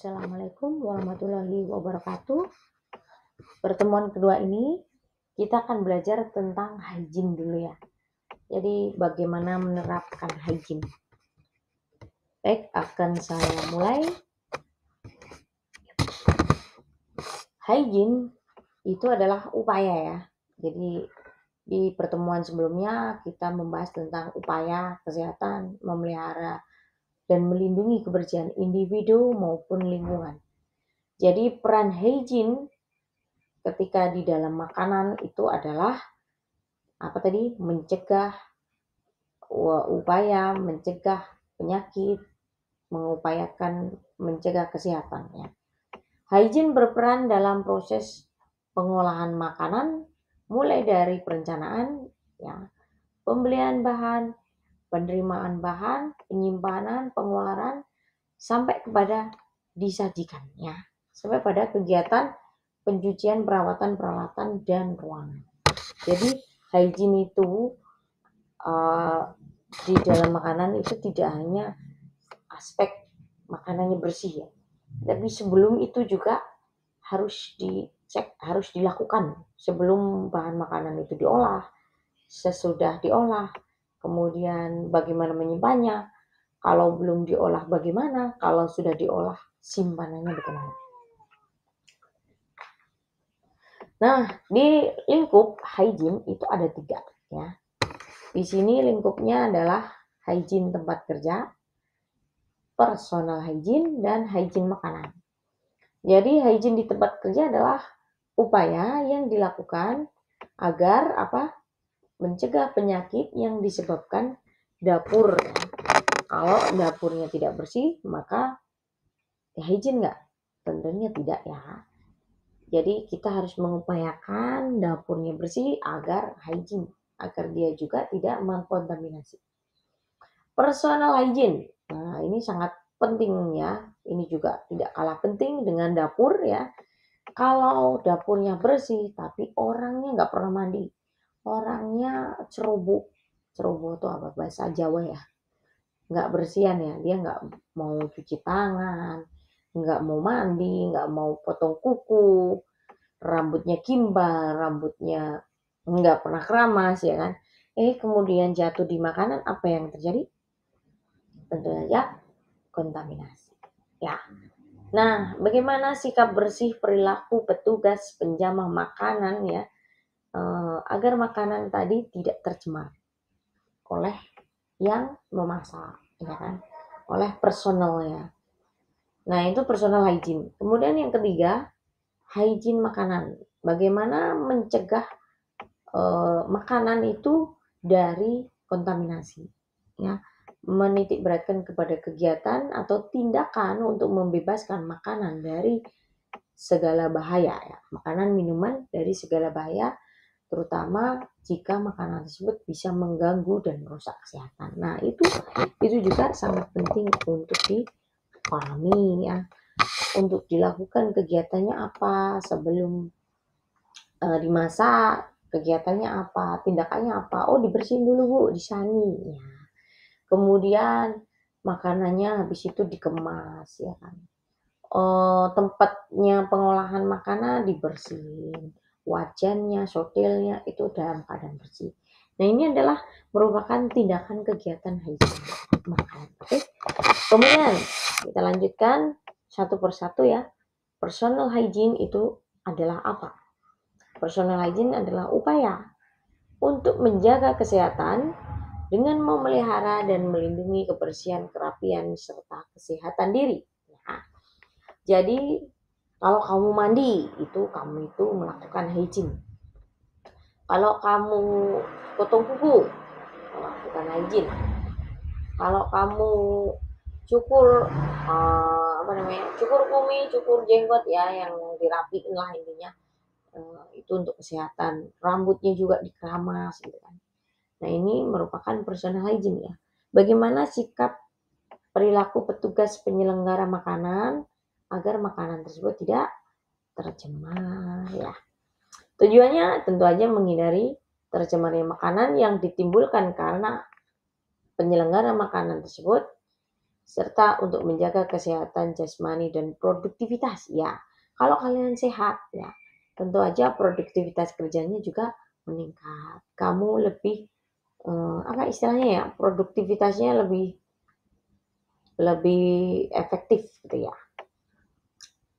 Assalamualaikum warahmatullahi wabarakatuh. Pertemuan kedua ini kita akan belajar tentang hygiene dulu ya. Jadi bagaimana menerapkan hygiene. Baik, akan saya mulai. Hygiene itu adalah upaya ya. Jadi di pertemuan sebelumnya kita membahas tentang upaya kesehatan, memelihara dan melindungi kebersihan individu maupun lingkungan. Jadi peran hygiene ketika di dalam makanan itu adalah mencegah upaya mencegah penyakit, mengupayakan mencegah kesehatan ya. Hygiene berperan dalam proses pengolahan makanan mulai dari perencanaan ya, pembelian bahan, penerimaan bahan, penyimpanan, pengeluaran sampai kepada disajikan ya, sampai pada kegiatan pencucian, perawatan, peralatan dan ruangan. Jadi hygiene itu di dalam makanan itu tidak hanya aspek makanannya bersih ya, tapi sebelum itu juga harus dicek, harus dilakukan sebelum bahan makanan itu diolah, sesudah diolah, kemudian bagaimana menyimpannya, kalau belum diolah bagaimana, kalau sudah diolah simpanannya bagaimana. Nah, di lingkup hygiene itu ada 3 ya. Di sini lingkupnya adalah hygiene tempat kerja, personal hygiene, dan hygiene makanan. Jadi hygiene di tempat kerja adalah upaya yang dilakukan agar mencegah penyakit yang disebabkan dapur. Kalau dapurnya tidak bersih, maka hygiene enggak? Tentunya tidak ya. Jadi kita harus mengupayakan dapurnya bersih agar hygiene, agar dia juga tidak mengkontaminasi. Personal hygiene, nah ini sangat penting ya. Ini juga tidak kalah penting dengan dapur ya. Kalau dapurnya bersih tapi orangnya nggak pernah mandi, orangnya ceroboh itu apa bahasa Jawa ya, nggak bersihan ya, dia nggak mau cuci tangan, nggak mau mandi, nggak mau potong kuku, rambutnya gimbal, rambutnya nggak pernah keramas ya kan. Kemudian jatuh di makanan, apa yang terjadi? Tentu saja kontaminasi ya. Nah, bagaimana sikap bersih perilaku petugas penjamah makanan ya, agar makanan tadi tidak tercemar oleh yang memasak ya kan, oleh personelnya. Nah, itu personal hygiene. Kemudian yang ketiga, hygiene makanan. Bagaimana mencegah makanan itu dari kontaminasi ya, menitik beratkan kepada kegiatan atau tindakan untuk membebaskan makanan dari segala bahaya ya, makanan minuman dari segala bahaya, terutama jika makanan tersebut bisa mengganggu dan merusak kesehatan. Nah, itu juga sangat penting untuk dipahami ya, untuk dilakukan kegiatannya apa sebelum dimasak, kegiatannya apa, tindakannya apa. Oh, dibersihin dulu Bu, disani ya. Kemudian makanannya habis itu dikemas ya kan. Tempatnya pengolahan makanan dibersihin, wajannya, sotilnya itu dalam keadaan bersih. Nah, ini adalah merupakan tindakan kegiatan hygiene makanan. Oke. Kemudian kita lanjutkan satu persatu ya. Personal hygiene itu adalah apa? Personal hygiene adalah upaya untuk menjaga kesehatan dengan memelihara dan melindungi kebersihan, kerapian, serta kesehatan diri. Nah, jadi kalau kamu mandi, kamu itu melakukan hygiene. Kalau kamu potong kuku, melakukan hygiene. Kalau kamu cukur cukur kumis, cukur jenggot ya, yang dirapiin lah intinya. Itu untuk kesehatan. Rambutnya juga dikeramas gitu kan. Nah, ini merupakan personal hygiene ya. Bagaimana sikap perilaku petugas penyelenggara makanan agar makanan tersebut tidak tercemar ya. Tujuannya tentu aja menghindari tercemarnya makanan yang ditimbulkan karena penyelenggara makanan tersebut serta untuk menjaga kesehatan jasmani dan produktivitas. Ya, kalau kalian sehat ya, tentu aja produktivitas kerjanya juga meningkat. Kamu lebih apa istilahnya ya, produktivitasnya lebih lebih efektif gitu ya.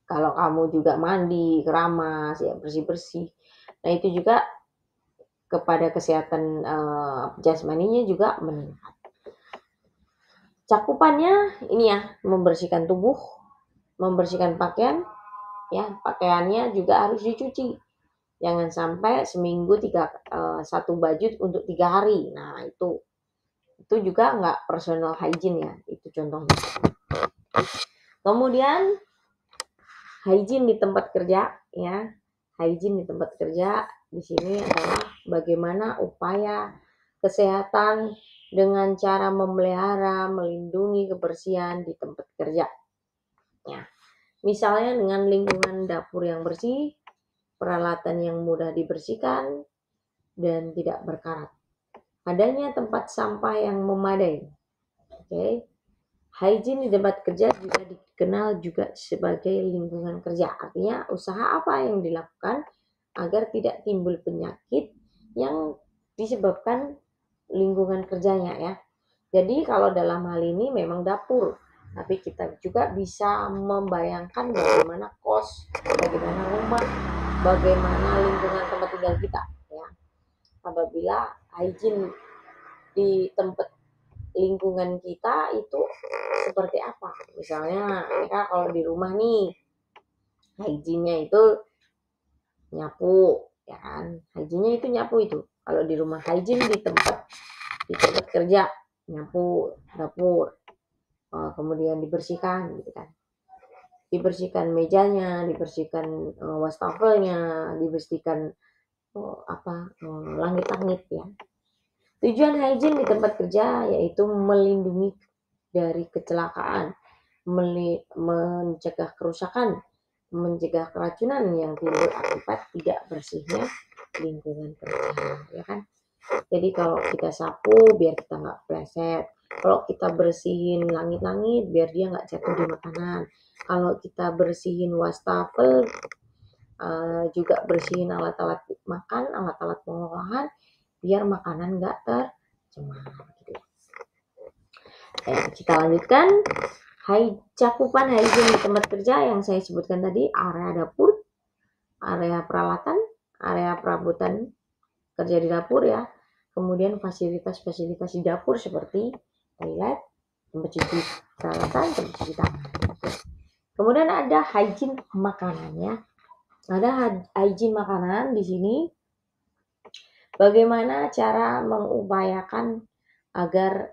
Kalau kamu juga mandi, keramas, ya bersih-bersih. Nah, itu juga kepada kesehatan jasmaninya juga meningkat. Cakupannya ini ya, membersihkan tubuh, membersihkan pakaian, ya pakaiannya juga harus dicuci. Jangan sampai seminggu satu baju untuk 3 hari. Nah, itu juga nggak personal hygiene ya, itu contohnya. Kemudian hygiene di tempat kerja ya. Hygiene di tempat kerja di sini adalah bagaimana upaya kesehatan dengan cara memelihara, melindungi kebersihan di tempat kerja. Ya. Misalnya dengan lingkungan dapur yang bersih, peralatan yang mudah dibersihkan dan tidak berkarat. Adanya tempat sampah yang memadai. Oke. Hygiene di tempat kerja juga dikenal juga sebagai lingkungan kerja. Artinya usaha apa yang dilakukan agar tidak timbul penyakit yang disebabkan lingkungan kerjanya ya. Jadi kalau dalam hal ini memang dapur, tapi kita juga bisa membayangkan bagaimana kos, bagaimana rumah, bagaimana lingkungan tempat tinggal kita ya. Apabila hygiene di tempat lingkungan kita itu seperti apa? Misalnya mereka kalau di rumah nih, hygiene-nya itu nyapu, ya kan? Hygiene-nya itu nyapu itu. Kalau di rumah, hygiene di tempat kerja, nyapu dapur, kemudian dibersihkan gitu kan. Dibersihkan mejanya, dibersihkan wastafelnya, dibersihkan langit-langit ya. Tujuan hygiene di tempat kerja yaitu melindungi dari kecelakaan, mencegah kerusakan, mencegah keracunan yang timbul akibat tidak bersihnya lingkungan kerja, ya kan? Jadi kalau kita sapu biar kita nggak pleset, kalau kita bersihin langit-langit biar dia nggak jatuh di makanan, kalau kita bersihin wastafel juga bersihin alat-alat makan, alat-alat pengolahan biar makanan nggak tercemar gitu. Kita lanjutkan. Cakupan hygiene di tempat kerja yang saya sebutkan tadi, area dapur, area peralatan, area perabotan kerja di dapur ya. Kemudian fasilitas-fasilitas di dapur seperti toilet, tempat cuci peralatan, tempat cuci tangan. Kemudian ada hygiene makanannya. Ada hygiene makanan di sini. Bagaimana cara mengupayakan agar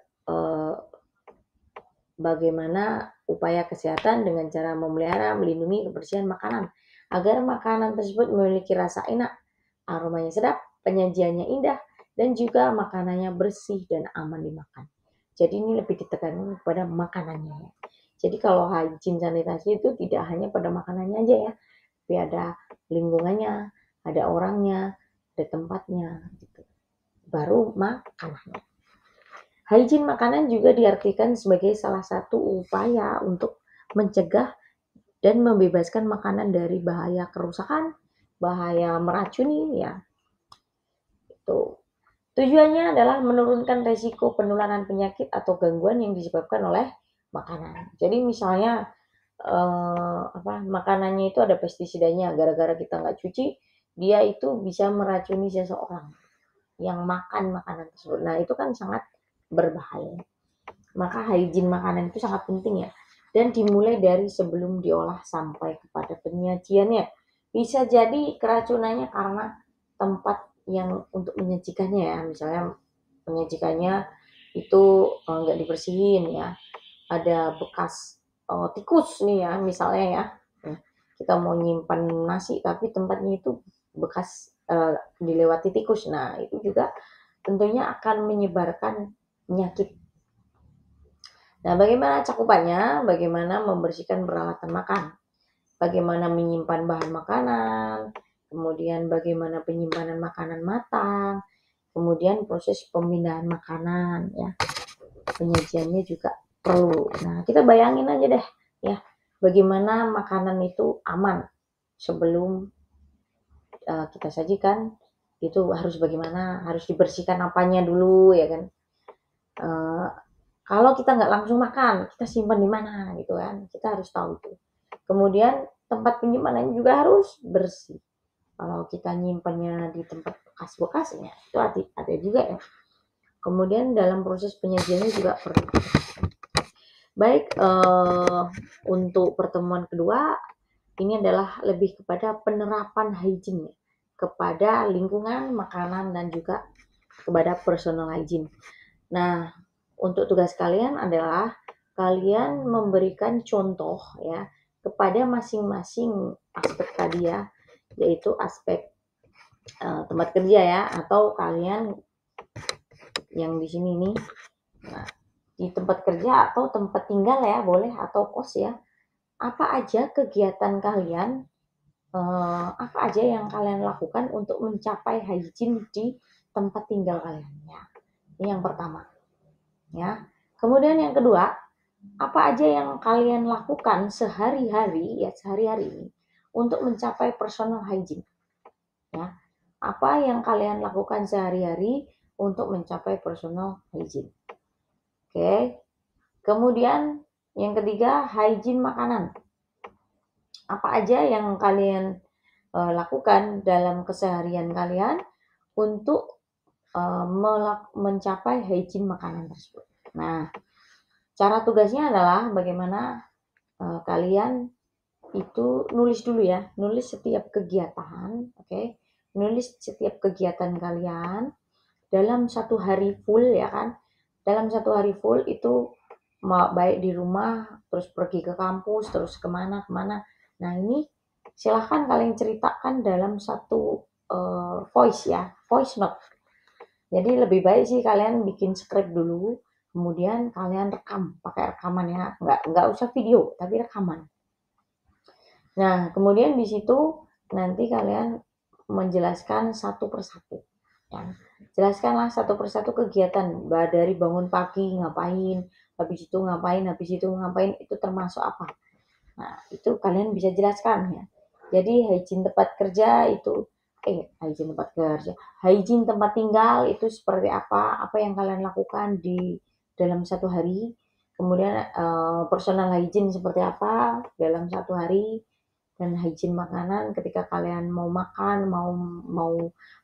bagaimana upaya kesehatan dengan cara memelihara, melindungi kebersihan makanan agar makanan tersebut memiliki rasa enak, aromanya sedap, penyajiannya indah, dan juga makanannya bersih dan aman dimakan. Jadi ini lebih ditekankan kepada makanannya. Jadi kalau hygiene sanitasi itu tidak hanya pada makanannya aja ya, tapi ada lingkungannya, ada orangnya, ada tempatnya, gitu. Baru makanannya. Hygiene makanan juga diartikan sebagai salah satu upaya untuk mencegah dan membebaskan makanan dari bahaya kerusakan, bahaya meracuni ya. Itu. Tujuannya adalah menurunkan resiko penularan penyakit atau gangguan yang disebabkan oleh makanan. Jadi misalnya makanannya itu ada pestisidanya, gara-gara kita nggak cuci, dia itu bisa meracuni seseorang yang makan makanan tersebut. Nah itu kan sangat berbahaya. Maka hygiene makanan itu sangat penting ya. Dan dimulai dari sebelum diolah sampai kepada penyajiannya. Bisa jadi keracunannya karena tempat yang untuk menyajikannya ya. Misalnya penyajikannya itu nggak dibersihin ya. Ada bekas tikus nih ya misalnya ya. Kita mau nyimpan nasi tapi tempatnya itu bekas dilewati tikus. Nah itu juga tentunya akan menyebarkan penyakit. Nah, bagaimana cakupannya? Bagaimana membersihkan peralatan makan? Bagaimana menyimpan bahan makanan? Kemudian bagaimana penyimpanan makanan matang? Kemudian proses pemindahan makanan ya. Penyajiannya juga perlu. Nah, kita bayangin aja deh ya, bagaimana makanan itu aman sebelum kita sajikan. Itu harus bagaimana, harus dibersihkan apanya dulu ya kan. Uh, Kalau kita nggak langsung makan, kita simpan di mana gitu kan, kita harus tahu itu. Kemudian tempat penyimpanannya juga harus bersih. Kalau kita nyimpannya di tempat bekas-bekasnya, itu ada juga ya. Kemudian dalam proses penyajiannya juga perlu. Baik, untuk pertemuan kedua, ini adalah lebih kepada penerapan hygiene kepada lingkungan, makanan, dan juga kepada personal hygiene. Nah, untuk tugas kalian adalah kalian memberikan contoh ya kepada masing-masing aspek tadi ya, yaitu aspek tempat kerja ya, atau kalian yang di sini nih. Nah, di tempat kerja atau tempat tinggal ya, boleh, atau kos ya. Apa aja kegiatan kalian, apa aja yang kalian lakukan untuk mencapai hygiene di tempat tinggal kalian ya. Ini yang pertama. Ya. Kemudian yang kedua, apa aja yang kalian lakukan sehari-hari ini untuk mencapai personal hygiene ya. Apa yang kalian lakukan sehari-hari untuk mencapai personal hygiene. Oke. Kemudian yang ketiga, hygiene makanan. Apa aja yang kalian lakukan dalam keseharian kalian untuk mencapai hygiene makanan tersebut. Nah, cara tugasnya adalah bagaimana kalian itu nulis dulu ya, nulis setiap kegiatan, oke? Nulis setiap kegiatan kalian dalam satu hari full ya kan. Dalam satu hari full itu baik di rumah, terus pergi ke kampus, terus kemana. Nah ini silahkan kalian ceritakan dalam satu voice ya, voice note. Jadi lebih baik sih kalian bikin script dulu, kemudian kalian rekam, pakai rekaman ya, nggak usah video, tapi rekaman. Nah kemudian di situ nanti kalian menjelaskan satu persatu. Ya. Jelaskanlah satu persatu kegiatan, dari bangun pagi ngapain, habis itu ngapain, itu termasuk apa. Nah, itu kalian bisa jelaskan ya. Jadi hygiene tempat kerja itu, hygiene tempat tinggal itu seperti apa yang kalian lakukan di dalam satu hari. Kemudian personal hygiene seperti apa dalam satu hari, dan hygiene makanan ketika kalian mau makan, mau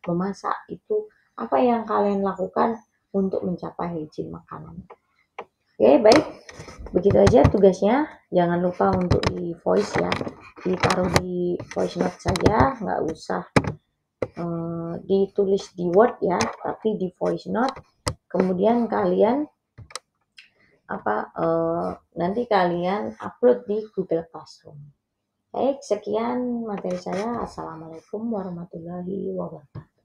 memasak itu apa yang kalian lakukan untuk mencapai hygiene makanan. Oke, baik. Begitu aja tugasnya. Jangan lupa untuk di voice ya. Ditaruh di voice note saja, nggak usah ditulis di Word ya, tapi di voice note. Kemudian kalian nanti kalian upload di Google Classroom. Baik, sekian materi saya. Assalamualaikum warahmatullahi wabarakatuh.